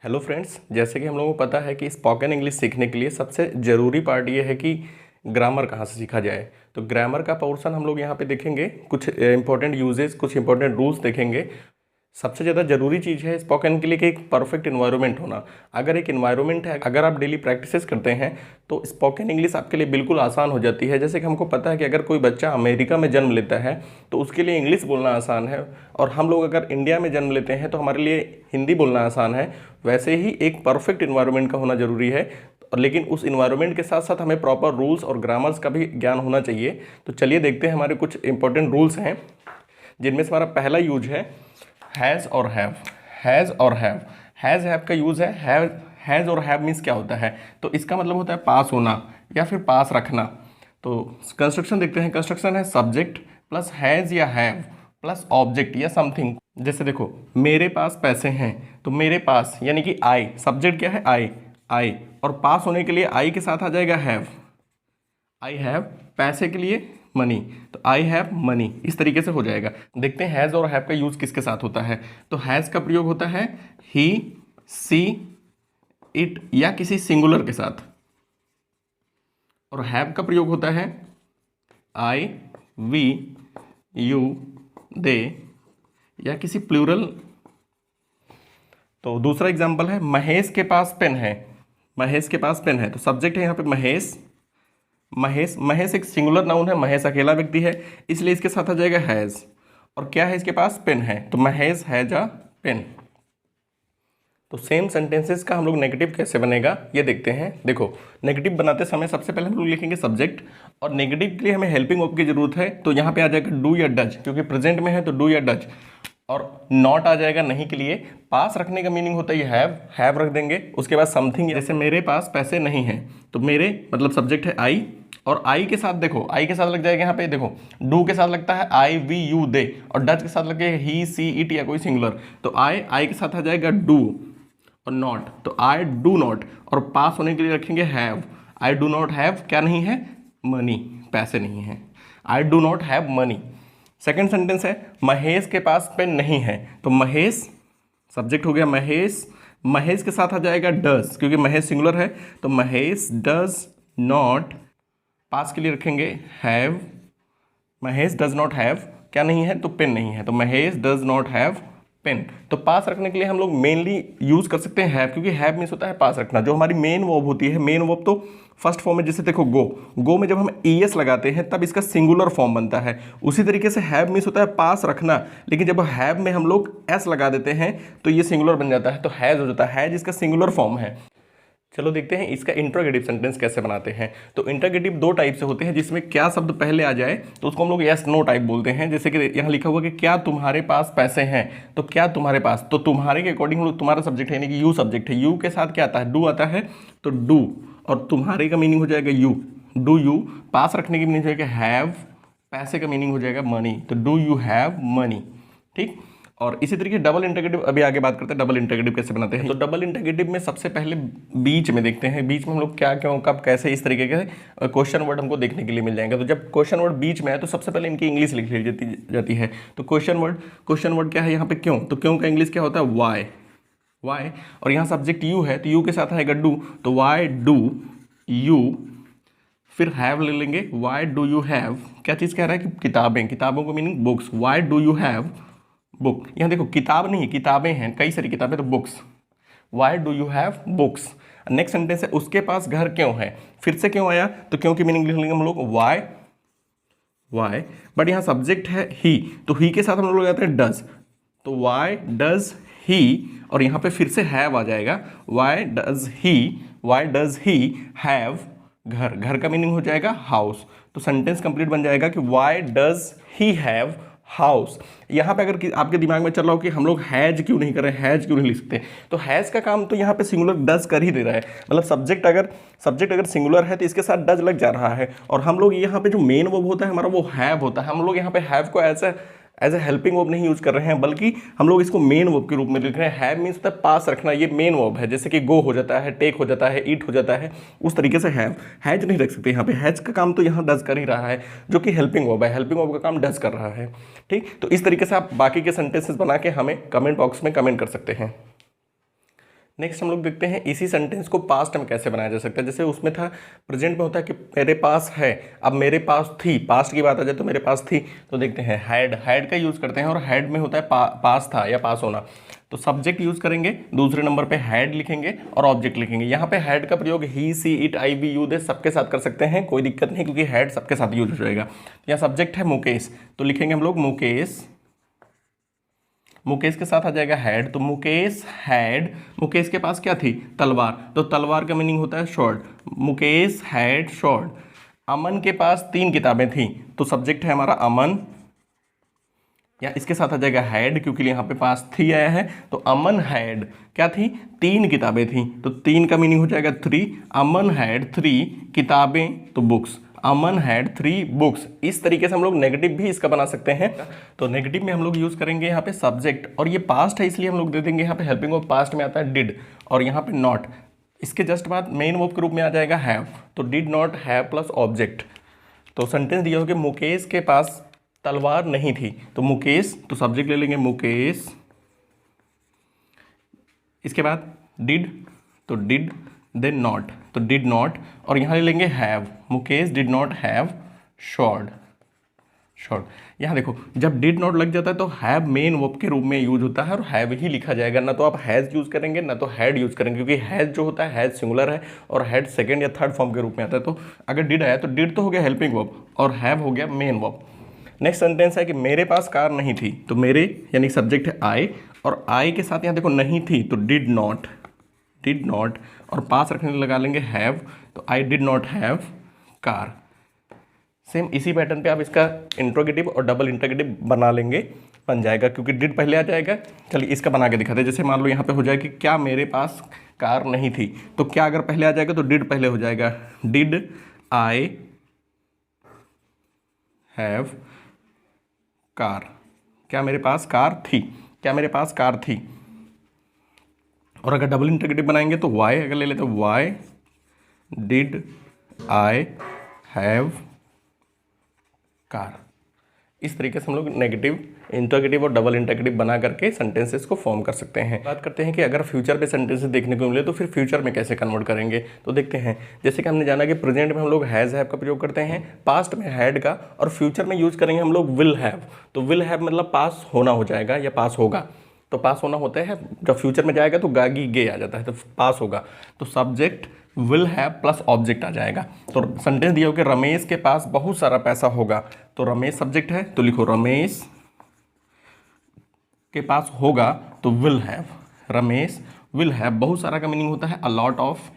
Hello friends, जैसे कि हम लोगों को पता है कि स्पोकन इंग्लिश सीखने के लिए सबसे ज़रूरी पार्ट ये है कि ग्रामर कहाँ से सीखा जाए। तो ग्रामर का पोर्शन हम लोग यहाँ पे देखेंगे, कुछ इंपॉर्टेंट यूजेस, कुछ इंपॉर्टेंट रूल्स देखेंगे। सबसे ज़्यादा ज़रूरी चीज़ है स्पोकन के लिए कि एक परफेक्ट इन्वायरमेंट होना। अगर एक इन्वायरमेंट है, अगर आप डेली प्रैक्टिसेस करते हैं तो स्पोकन इंग्लिश आपके लिए बिल्कुल आसान हो जाती है। जैसे कि हमको पता है कि अगर कोई बच्चा अमेरिका में जन्म लेता है तो उसके लिए इंग्लिश बोलना आसान है, और हम लोग अगर इंडिया में जन्म लेते हैं तो हमारे लिए हिंदी बोलना आसान है। वैसे ही एक परफेक्ट इन्वायरमेंट का होना ज़रूरी है, और लेकिन उस इन्वायरमेंट के साथ साथ हमें प्रॉपर रूल्स और ग्रामर्स का भी ज्ञान होना चाहिए। तो चलिए देखते हैं, हमारे कुछ इंपॉर्टेंट रूल्स हैं जिनमें से हमारा पहला यूज है हैज़ और हैव। हैज़ और हैव, हैज़ हैव का यूज़ है। हैज़ और हैव मीन्स क्या होता है, तो इसका मतलब होता है पास होना या फिर पास रखना। तो कंस्ट्रक्शन देखते हैं। कंस्ट्रक्शन है सब्जेक्ट प्लस हैज़ या हैव प्लस ऑब्जेक्ट या समथिंग। जैसे देखो, मेरे पास पैसे हैं, तो मेरे पास यानी कि आई, सब्जेक्ट क्या है आई, और पास होने के लिए आई के साथ आ जाएगा हैव। आई हैव, पैसे के लिए मनी, तो आई हैव मनी, इस तरीके से हो जाएगा। देखते हैं हैज़ और हैव का यूज़ किसके साथ होता है। तो हैज़ का प्रयोग होता है ही, सी, इट या किसी सिंगुलर के साथ, और हैव का प्रयोग होता है आई, वी, यू, दे या किसी प्लूरल। तो दूसरा एग्जाम्पल है महेश के पास पेन है। महेश के पास पेन है, तो सब्जेक्ट है यहाँ पे महेश। महेश, महेश एक सिंगुलर नाउन है, महेश अकेला व्यक्ति है, इसलिए इसके साथ आ जाएगा हैज़। और क्या है, इसके पास पेन है, तो महेश हैज अ पेन। तो सेम सेंटेंसेस का हम लोग नेगेटिव कैसे बनेगा ये देखते हैं। देखो, नेगेटिव बनाते समय सबसे पहले हम लोग लिखेंगे सब्जेक्ट, और नेगेटिव के लिए हमें हेल्पिंग वर्ब की जरूरत है। तो यहाँ पे आ जाएगा डू या डज, क्योंकि प्रेजेंट में है तो डू या डज, और नॉट आ जाएगा नहीं के लिए। पास रखने का मीनिंग होता है हैव रख देंगे। उसके बाद समथिंग, जैसे मेरे पास पैसे नहीं हैं, तो मेरे मतलब सब्जेक्ट है आई, और आई के साथ देखो, आई के साथ लग जाएगा यहाँ पे, देखो डू के साथ लगता है आई, वी, यू, दे, और डज के साथ लगेगा ही, सी, इट या कोई सिंगुलर। तो आई के साथ आ जाएगा डू और नॉट, तो आई डू नॉट, और पास होने के लिए रखेंगे have. I do not have, क्या नहीं है, मनी, पैसे नहीं है। I do not have money. Second sentence है महेश के पास पेन नहीं है, तो महेश सब्जेक्ट हो गया महेश, महेश के साथ आ जाएगा डज, क्योंकि महेश सिंगुलर है, तो महेश डज नॉट, पास के लिए रखेंगे have. Mahesh does not have, क्या नहीं है, तो पेन नहीं है, तो Mahesh does not have pen. तो पास रखने के लिए हम लोग मेनली यूज कर सकते हैं हैव, क्योंकि हैव मीन्स होता है पास रखना। जो हमारी मेन वर्ब होती है, मेन वर्ब तो फर्स्ट फॉर्म में, जैसे देखो गो में जब हम ईएस लगाते हैं तब इसका सिंगुलर फॉर्म बनता है। उसी तरीके से हैव मीन्स होता है पास रखना, लेकिन जब हैव में हम लोग एस लगा देते हैं तो ये सिंगुलर बन जाता है, तो हैज हो जाता है, हैज इसका सिंगुलर फॉर्म है। चलो देखते हैं इसका इंट्रोगेटिव सेंटेंस कैसे बनाते हैं। तो इंट्रोगेटिव दो टाइप से होते हैं, जिसमें क्या शब्द पहले आ जाए तो उसको हम लोग यस नो टाइप बोलते हैं। जैसे कि यहाँ लिखा हुआ कि क्या तुम्हारे पास पैसे हैं, तो क्या तुम्हारे पास, तो तुम्हारे के अकॉर्डिंग हम लोग तुम्हारा सब्जेक्ट है, यानी कि यू सब्जेक्ट है। यू के साथ क्या आता है, डू आता है, तो डू, और तुम्हारे का मीनिंग हो जाएगा यू, डू यू। पास रखने की मीनिंग हो जाएगा हैव, पैसे का मीनिंग हो जाएगा मनी, तो डू यू हैव मनी। ठीक, और इसी तरीके डबल इंटरगेटिव अभी आगे बात करते हैं, डबल इंटरगेटिव कैसे बनाते हैं। तो डबल इंटरगेटिव में सबसे पहले बीच में देखते हैं, बीच में हम लोग क्या, क्यों, कब, कैसे, इस तरीके के क्वेश्चन वर्ड हमको देखने के लिए मिल जाएंगे। तो जब क्वेश्चन वर्ड बीच में है तो सबसे पहले इनकी इंग्लिश लिख ली जाती है। तो क्वेश्चन वर्ड क्या है यहाँ पे, क्यों, तो क्यों का इंग्लिश क्या होता है, वाई, और यहाँ सब्जेक्ट यू है, तो यू के साथ आएगा डू, तो वाई डू यू, फिर हैव ले लेंगे, वाई डू यू हैव, क्या चीज़ कह रहा है कि किताबें, किताबों को meaning books, why do you have book. यहाँ देखो किताब नहीं, किताबें हैं, कई सारी किताबें, तो books, why do you have books. Next sentence है उसके पास घर क्यों है, फिर से क्यों आया, तो क्यों की मीनिंग लिख लेंगे हम लोग वाई, बट यहाँ सब्जेक्ट है ही, तो ही के साथ हम लोग लगाते हैं डज, तो वाई डज ही, और यहाँ पे फिर से हैव आ जाएगा, वाई डज ही हैव घर, घर का मीनिंग हो जाएगा हाउस। तो सेंटेंस कंप्लीट बन जाएगा कि why does he have house. यहाँ पे अगर आपके दिमाग में चल रहा हो कि हम लोग हैज क्यों नहीं कर रहे, हैज क्यों नहीं लिख सकते, तो हैज का काम तो यहाँ पे सिंगुलर डज कर ही दे रहा है। मतलब सब्जेक्ट अगर सिंगुलर है तो इसके साथ डज लग जा रहा है, और हम लोग यहाँ पे जो मेन वर्ब होता है हमारा वो हैव होता है। हम लोग यहाँ पे हैव को एज ए हेल्पिंग वर्ब नहीं यूज कर रहे हैं, बल्कि हम लोग इसको मेन वर्ब के रूप में लिख रहे हैं। हैव मीन्स होता है पास रखना, ये मेन वर्ब है। जैसे कि गो हो जाता है, टेक हो जाता है, ईट हो जाता है, उस तरीके से हैज नहीं रख सकते यहाँ पे। हैज का काम तो यहाँ डज कर ही रहा है, जो कि हेल्पिंग वर्ब है, हेल्पिंग वर्ब का काम डज कर रहा है। ठीक, तो इस तरीके से आप बाकी के सेंटेंसेस बना के हमें कमेंट बॉक्स में कमेंट कर सकते हैं। नेक्स्ट हम लोग देखते हैं इसी सेंटेंस को पास्ट में कैसे बनाया जा सकता है। जैसे उसमें था, प्रेजेंट में होता है कि मेरे पास है, अब मेरे पास थी, पास्ट की बात आ जाए तो मेरे पास थी, तो देखते हैं हैड का यूज़ करते हैं, और हैड में होता है पास था या पास होना, तो सब्जेक्ट यूज़ करेंगे, दूसरे नंबर पे हैड लिखेंगे और ऑब्जेक्ट लिखेंगे। यहाँ पे हैड का प्रयोग ही, सी, इट, आई, वी, यू, दे सबके साथ कर सकते हैं, कोई दिक्कत नहीं, क्योंकि हैड सबके साथ यूज हो जाएगा। यहाँ सब्जेक्ट है मुकेश, तो लिखेंगे हम लोग मुकेश, मुकेश के साथ आ जाएगा हैड, तो मुकेश हैड, मुकेश के पास क्या थी, तलवार, तो तलवार का मीनिंग होता है शॉर्ड, मुकेश हैड शॉर्ड। अमन के पास 3 किताबें थी, तो सब्जेक्ट है हमारा अमन, या इसके साथ आ जाएगा हैड, क्योंकि यहाँ पे पास थी आया है, तो अमन हैड क्या थी, 3 किताबें थी, तो 3 का मीनिंग हो जाएगा 3, अमन हैड 3 किताबें, तो बुक्स, अमन हैड 3 बुक्स। इस तरीके से हम लोग नेगेटिव भी इसका बना सकते हैं। तो नेगेटिव में हम लोग यूज़ करेंगे यहाँ पे सब्जेक्ट, और ये पास्ट है इसलिए हम लोग दे देंगे यहाँ पे हेल्पिंग वर्ब, पास्ट में आता है डिड, और यहाँ पे नॉट, इसके जस्ट बाद मेन वर्ब के रूप में आ जाएगा हैव, तो did not have plus object. तो सेंटेंस दिया हो कि मुकेश के पास तलवार नहीं थी, तो मुकेश, तो सब्जेक्ट ले लेंगे मुकेश, इसके बाद डिड, तो डिड, देन नॉट, तो डिड नॉट, और यहाँ ले लेंगे have, Mukesh did not have shard, shard. यहाँ देखो जब डिड नॉट लग जाता है तो हैव मेन वर्ब के रूप में यूज होता है, और हैव ही लिखा जाएगा, ना तो आप हैज़ यूज़ करेंगे ना तो हैड यूज़ करेंगे, क्योंकि हैज़ जो होता है हैज़ सिंगुलर है, और हैड सेकेंड या थर्ड फॉर्म के रूप में आता है। तो अगर डिड आया तो डिड तो हो गया हेल्पिंग वर्ब, और हैव हो गया मेन वर्ब। नेक्स्ट सेंटेंस है कि मेरे पास कार नहीं थी, तो मेरे यानी सब्जेक्ट है आई, और आई के साथ यहाँ देखो नहीं थी, तो डिड नॉट, डिड नॉट, और पास रखने लगा लेंगे हैव, तो I did not have car. Same इसी पैटर्न पे आप इसका इंट्रोगेटिव और डबल इंट्रोगेटिव बना लेंगे, बन जाएगा, क्योंकि डिड पहले आ जाएगा। चलिए इसका बना के दिखाते हैं। जैसे मान लो यहाँ पे हो जाए कि क्या मेरे पास कार नहीं थी, तो क्या अगर पहले आ जाएगा तो डिड पहले हो जाएगा, डिड आई हैव कार, क्या मेरे पास कार थी, क्या मेरे पास कार थी। और अगर डबल इंट्रोगेटिव बनाएंगे तो वाई अगर ले लेते तो why did I have car. इस तरीके से हम लोग नेगेटिव, इंट्रोगेटिव और डबल इंट्रोगेटिव बना करके सेंटेंसेस को फॉर्म कर सकते हैं। बात करते हैं कि अगर फ्यूचर पे सेंटेंसेस देखने को मिले तो फिर फ्यूचर में कैसे कन्वर्ट करेंगे, तो देखते हैं। जैसे कि हमने जाना कि प्रेजेंट में हम लोग हैज़ हैव का प्रयोग करते हैं, पास्ट में हैड का, और फ्यूचर में यूज करेंगे हम लोग विल हैव। तो विल हैव मतलब पास होना हो जाएगा या पास होगा, तो पास होना होता है, जब फ्यूचर में जाएगा तो गागी गे आ जाता है, तो पास होगा, तो subject will have plus object आ जाएगा। तो सेंटेंस दिया हो कि रमेश के पास बहुत सारा पैसा होगा, तो रमेश सब्जेक्ट है, तो लिखो रमेश के पास होगा, तो will have, Ramesh will have, बहुत सारा का मीनिंग होता है a lot of,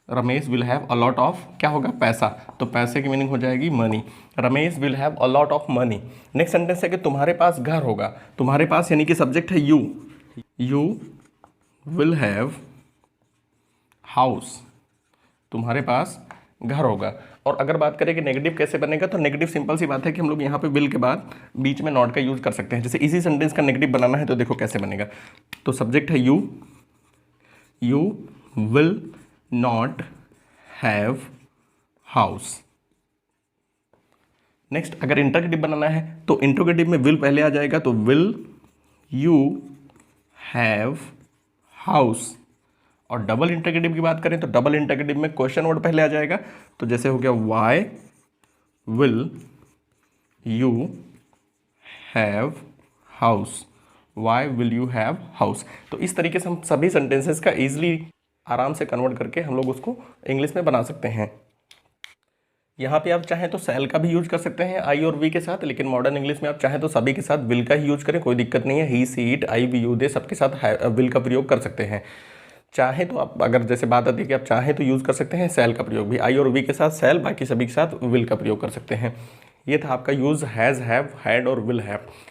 Ramesh will have a lot of, क्या होगा पैसा, तो पैसे की मीनिंग हो जाएगी money, Ramesh will have a lot of money. Next sentence है कि तुम्हारे पास घर होगा, तुम्हारे पास यानी कि सब्जेक्ट है you, you will have house, तुम्हारे पास घर होगा। और अगर बात करें कि नेगेटिव कैसे बनेगा, तो नेगेटिव सिंपल सी बात है कि हम लोग यहाँ पे विल के बाद बीच में नॉट का यूज़ कर सकते हैं। जैसे इसी सेंटेंस का नेगेटिव बनाना है तो देखो कैसे बनेगा, तो सब्जेक्ट है you, you will not have house. Next अगर इंट्रोगेटिव बनाना है तो इंट्रोगेटिव में विल पहले आ जाएगा, तो विल यू हैव हाउस। और डबल इंट्रोगेटिव की बात करें तो डबल इंट्रोगेटिव में क्वेश्चन वर्ड पहले आ जाएगा, तो जैसे हो गया why will you have house, why will you have house. तो इस तरीके से हम सभी सेंटेंसेस का ईजिली आराम से कन्वर्ट करके हम लोग उसको इंग्लिश में बना सकते हैं। यहाँ पे आप चाहें तो सेल का भी यूज कर सकते हैं आई और वी के साथ, लेकिन मॉडर्न इंग्लिश में आप चाहें तो सभी के साथ विल का ही यूज करें, कोई दिक्कत नहीं है। ही, सी, इट, आई, वी, यू, दे सबके साथ विल का प्रयोग कर सकते हैं। चाहे तो आप, अगर जैसे बात आती है कि आप चाहें तो यूज़ कर सकते हैं सेल का प्रयोग भी, आई और वी के साथ सेल, बाकी सभी के साथ विल का प्रयोग कर सकते हैं। ये था आपका यूज़ हैज़, हैव, हैड और विल हैव।